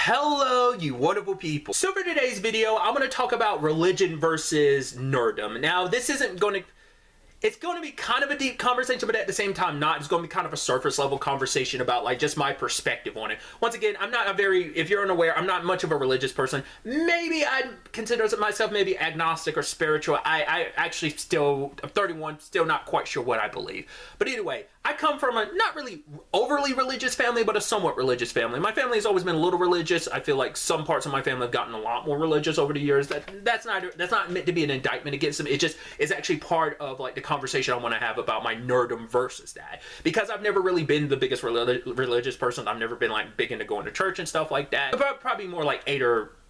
Hello, you wonderful people. So for today's video, I'm going to talk about religion versus nerddom. Now, this isn't going to... It's going to be kind of a deep conversation, but at the same time not. It's going to be kind of a surface level conversation about like just my perspective on it. Once again, I'm not a very, if you're unaware, I'm not much of a religious person. Maybe I'd consider myself maybe agnostic or spiritual. I actually still, I'm 31, still not quite sure what I believe. But either way, I come from a not really overly religious family, but a somewhat religious family. My family has always been a little religious. I feel like some parts of my family have gotten a lot more religious over the years. That's not meant to be an indictment against them. It just is actually part of like the conversation I want to have about my nerddom versus that. Because I've never really been the biggest religious person. I've never been like big into going to church and stuff like that. But probably more like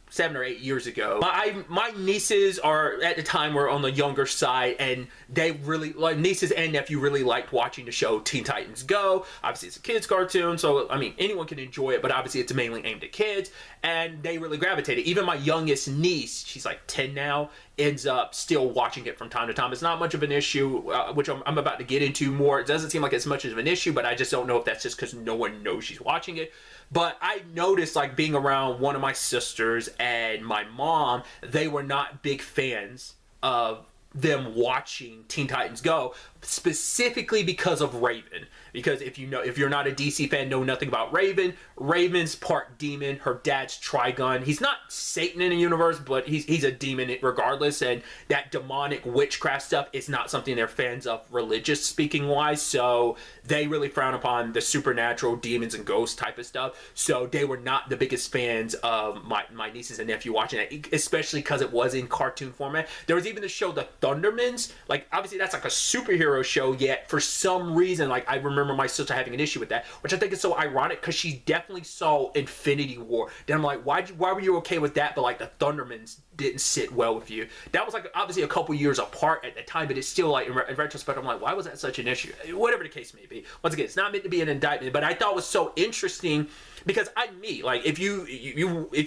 7 or 8 years ago. My nieces are at the time were on the younger side, and they really like nieces and nephew really liked watching the show Teen Titans Go. Obviously it's a kids cartoon, so I mean anyone can enjoy it, but obviously it's mainly aimed at kids, and they really gravitated. Even my youngest niece, she's like 10 now, ends up still watching it from time to time. It's not much of an issue, which I'm about to get into more. It doesn't seem like it's much of an issue, but I just don't know if that's just because no one knows she's watching it. But I noticed, like, being around one of my sisters and my mom, they were not big fans of them watching Teen Titans Go, specifically because of Raven. Because if you're not a DC fan, know nothing about Raven. Raven's part demon, her dad's Trigun. He's not Satan in the universe, but he's a demon regardless, and that demonic witchcraft stuff is not something they're fans of religious speaking wise, so they really frown upon the supernatural demons and ghosts type of stuff. So they were not the biggest fans of my nieces and nephew watching it, especially because it was in cartoon format. There was even the show The Thundermans. Like, obviously that's like a superhero show, yet for some reason, like, I remember my sister having an issue with that, which I think is so ironic because she definitely saw Infinity War. Then I'm like, why were you okay with that, but like the Thundermans didn't sit well with you? That was like obviously a couple years apart at the time, but it's still like in retrospect, I'm like, why was that such an issue? Whatever the case may be. Once again, it's not meant to be an indictment, but I thought it was so interesting because if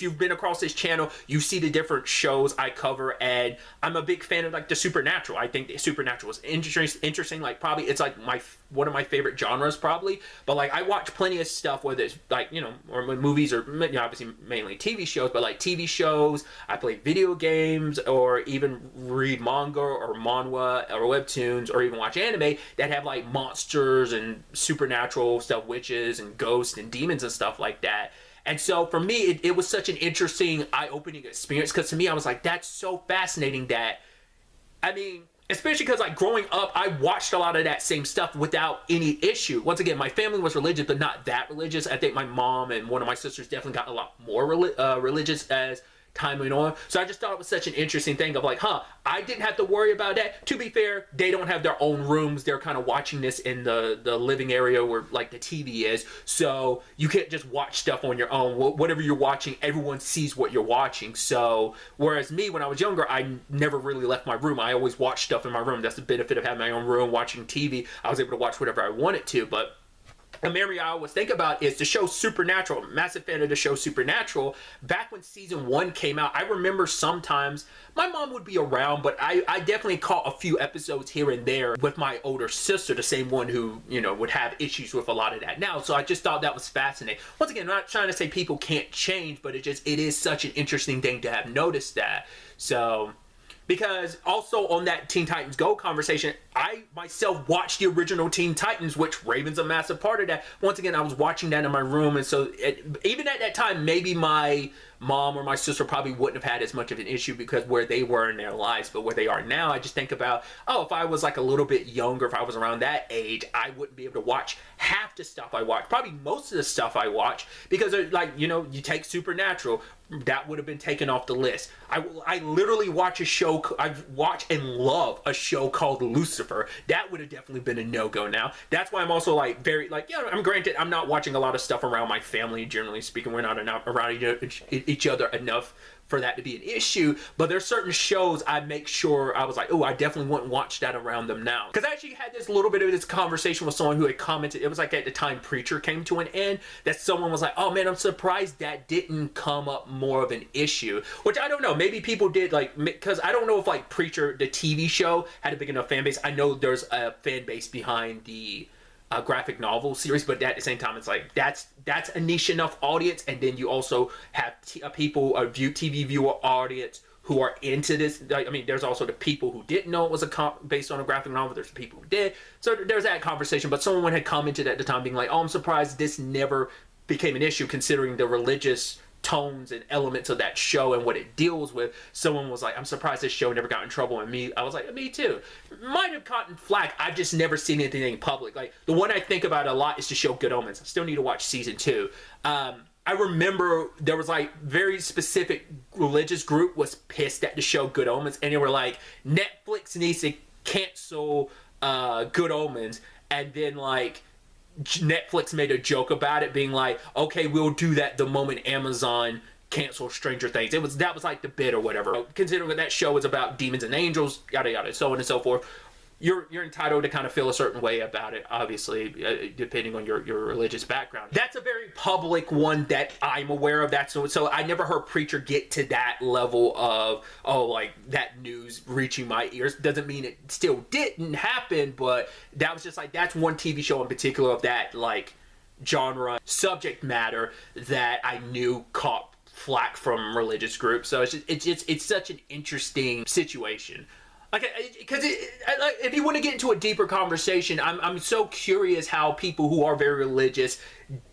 you've been across this channel, you see the different shows I cover, and I'm a big fan of like the supernatural. I think the supernatural is interesting. Like, probably it's like one of my favorite genres probably. But like, I watch plenty of stuff, whether it's like, or movies or obviously mainly TV shows, but like TV shows, I play video games, or even read manga or manhwa or webtoons, or even watch anime that have like monsters and supernatural stuff, witches and ghosts and demons and stuff like that. And so for me, it was such an interesting, eye-opening experience, because to me, I was like, that's so fascinating that, I mean, especially because like growing up, I watched a lot of that same stuff without any issue. Once again, my family was religious, but not that religious. I think my mom and one of my sisters definitely got a lot more religious as time went on. So I just thought it was such an interesting thing of like, I didn't have to worry about that. To be fair, they don't have their own rooms. They're kind of watching this in the living area where like the TV is. So you can't just watch stuff on your own. Whatever you're watching, everyone sees what you're watching. So whereas me, when I was younger, I never really left my room. I always watched stuff in my room. That's the benefit of having my own room, watching TV. I was able to watch whatever I wanted to. But a memory I always think about is the show Supernatural. Massive fan of the show Supernatural. Back when season 1 came out, I remember sometimes my mom would be around, but I definitely caught a few episodes here and there with my older sister, the same one who, would have issues with a lot of that now. So I just thought that was fascinating. Once again, I'm not trying to say people can't change, but it is such an interesting thing to have noticed that. So, because also on that Teen Titans Go conversation, I myself watched the original Teen Titans, which Raven's a massive part of that. Once again, I was watching that in my room, and so even at that time, maybe my mom or my sister probably wouldn't have had as much of an issue because where they were in their lives. But where they are now, I just think about, if I was like a little bit younger, if I was around that age, I wouldn't be able to watch half the stuff I watch, probably most of the stuff I watch, because like, you take Supernatural, that would have been taken off the list. I literally watch a show, I watch and love a show called Lucifer. That would have definitely been a no-go now. That's why I'm also like very, like, I'm granted, I'm not watching a lot of stuff around my family, generally speaking. We're not around each other enough for that to be an issue, but there's certain shows I make sure I was like, I definitely wouldn't watch that around them now. Because I actually had this little bit of this conversation with someone who had commented, it was like at the time Preacher came to an end, that someone was like, oh man, I'm surprised that didn't come up more of an issue. Which I don't know, maybe people did, like, because I don't know if like Preacher, the TV show, had a big enough fan base. I know there's a fan base behind the a graphic novel series, but at the same time, it's like that's a niche enough audience, and then you also have people, a TV viewer audience who are into this. I mean, there's also the people who didn't know it was based on a graphic novel. There's the people who did. So there's that conversation. But someone had commented at the time being like, "Oh, I'm surprised this never became an issue, considering the religious tones and elements of that show and what it deals with." Someone was like, "I'm surprised this show never got in trouble." And I was like, me too. Might have gotten flack. I've just never seen anything public. Like, the one I think about a lot is the show Good Omens. I still need to watch season 2. I remember there was like very specific religious group was pissed at the show Good Omens, and they were like, Netflix needs to cancel Good Omens. And then like Netflix made a joke about it, being like, okay, we'll do that the moment Amazon cancels Stranger Things. That was like the bid or whatever. Considering that that show is about demons and angels, yada yada, so on and so forth. You're entitled to kind of feel a certain way about it, obviously, depending on your religious background. That's a very public one that I'm aware of. So I never heard Preacher get to that level of, oh, like, that news reaching my ears. Doesn't mean it still didn't happen, but that was just like, that's one TV show in particular of that, like, genre, subject matter that I knew caught flack from religious groups. So it's such an interesting situation. Like, because if you want to get into a deeper conversation, I'm so curious how people who are very religious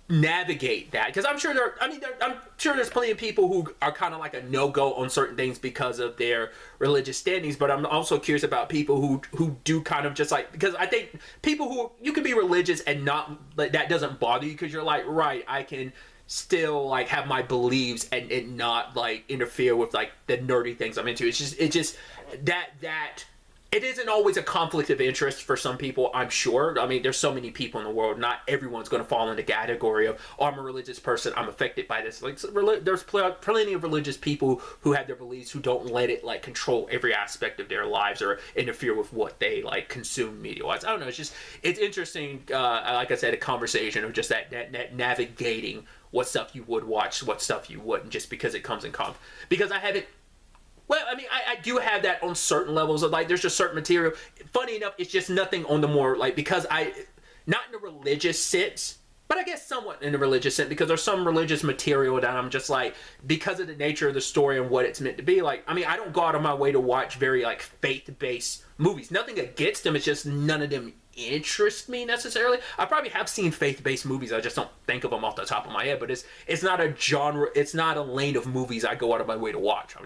navigate that. Because I'm sure I'm sure there's plenty of people who are kind of like a no-go on certain things because of their religious standings. But I'm also curious about people who do kind of just like, because I think people who, you can be religious and not, like, that doesn't bother you because you're like, right, I can still like have my beliefs and not like interfere with like the nerdy things I'm into. It's just that it isn't always a conflict of interest for some people, I'm sure. I mean, there's so many people in the world. Not everyone's going to fall in the category of, oh, I'm a religious person, I'm affected by this. Like, there's plenty of religious people who have their beliefs who don't let it like control every aspect of their lives or interfere with what they like consume media-wise. I don't know. It's interesting. Like I said, a conversation of just that navigating what stuff you would watch, what stuff you wouldn't, just because it comes in because I haven't. Well, I mean, I do have that on certain levels of, like, there's just certain material. Funny enough, it's just nothing on the more, like, because not in a religious sense, but I guess somewhat in a religious sense, because there's some religious material that I'm just like, because of the nature of the story and what it's meant to be, like, I mean, I don't go out of my way to watch very, like, faith-based movies. Nothing against them, it's just none of them interest me necessarily. I probably have seen faith-based movies, I just don't think of them off the top of my head, but it's not a genre, it's not a lane of movies I go out of my way to watch. I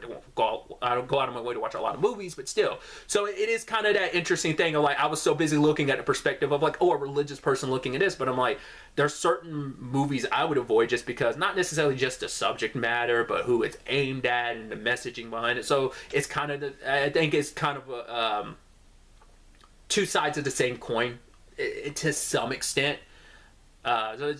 don't go out of my way to watch a lot of movies, but still. So it is kind of that interesting thing of, like, I was so busy looking at the perspective of, like, oh, a religious person looking at this, but I'm like, there's certain movies I would avoid just because, not necessarily just the subject matter, but who it's aimed at and the messaging behind it. So it's kind of, I think it's kind of a, two sides of the same coin, to some extent. So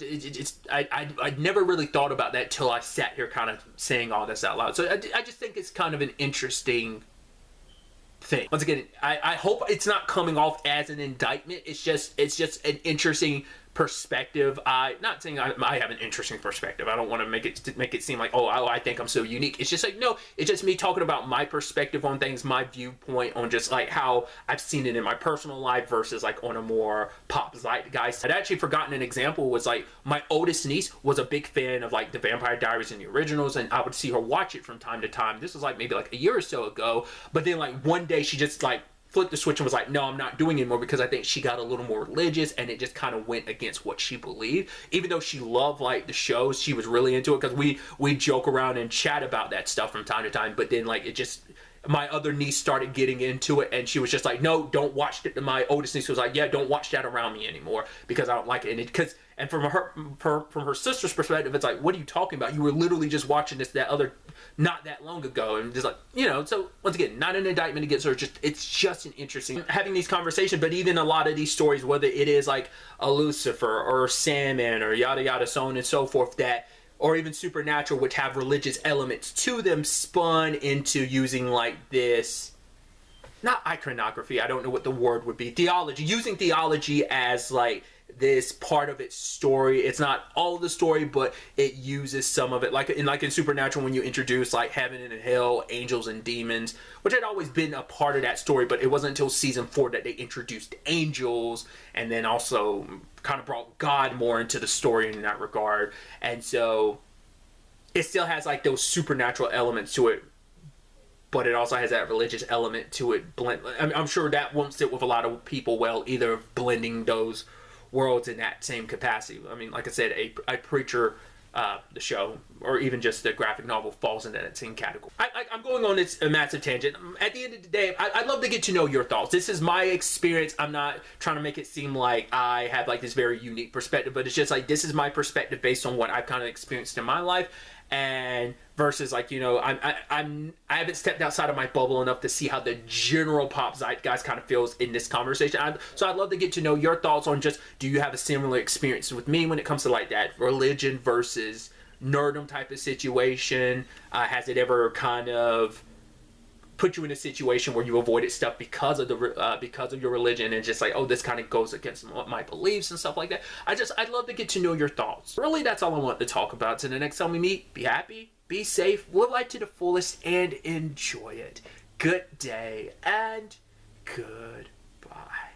I never really thought about that till I sat here kind of saying all this out loud. So I just think it's kind of an interesting thing. Once again, I hope it's not coming off as an indictment. It's just an interesting perspective. Not saying I have an interesting perspective. I don't want to make it seem like, oh, I think I'm so unique. It's just like, no, it's just me talking about my perspective on things, my viewpoint on just like how I've seen it in my personal life versus like on a more pop zeitgeist. I'd actually forgotten an example was like my oldest niece was a big fan of like the Vampire Diaries and the originals, and I would see her watch it from time to time. This was like maybe like a year or so ago, but then like one day she just like flipped the switch and was like, no, I'm not doing it anymore, because I think she got a little more religious and it just kind of went against what she believed. Even though she loved like the shows, she was really into it, because we joke around and chat about that stuff from time to time, but then like it just, my other niece started getting into it and she was just like, no, don't watch it. My oldest niece was like, yeah, don't watch that around me anymore because I don't like it. And from her sister's perspective, it's like, what are you talking about? You were literally just watching that other not that long ago. And just like, you know, so once again, not an indictment against her. It's just an interesting having these conversations. But even a lot of these stories, whether it is like a Lucifer or Sandman or yada yada, so on and so forth, that, or even Supernatural, which have religious elements to them, spun into using like this, not iconography, I don't know what the word would be, theology, using theology as like this part of its story. It's not all of the story, but it uses some of it, like in Supernatural, when you introduce like heaven and hell, angels and demons, which had always been a part of that story, but it wasn't until season 4 that they introduced angels, and then also kind of brought God more into the story in that regard. And so it still has like those supernatural elements to it, but it also has that religious element to it. I'm sure that won't sit with a lot of people well either, blending those worlds in that same capacity. I mean, like I said, a Preacher, the show, or even just the graphic novel, falls into that same category. I'm going on a massive tangent. At the end of the day, I'd love to get to know your thoughts. This is my experience. I'm not trying to make it seem like I have like this very unique perspective, but it's just like, this is my perspective based on what I've kind of experienced in my life, and versus like, you know, I haven't stepped outside of my bubble enough to see how the general pop zeitgeist kind of feels in this conversation. So I'd love to get to know your thoughts on just, do you have a similar experience with me when it comes to like that religion versus nerdom type of situation? Has it ever kind of put you in a situation where you avoided stuff because of your religion, and just like, oh, this kind of goes against my beliefs and stuff like that? I'd love to get to know your thoughts. Really, that's all I want to talk about. So the next time we meet, be happy, be safe, live life to the fullest, and enjoy it. Good day and goodbye.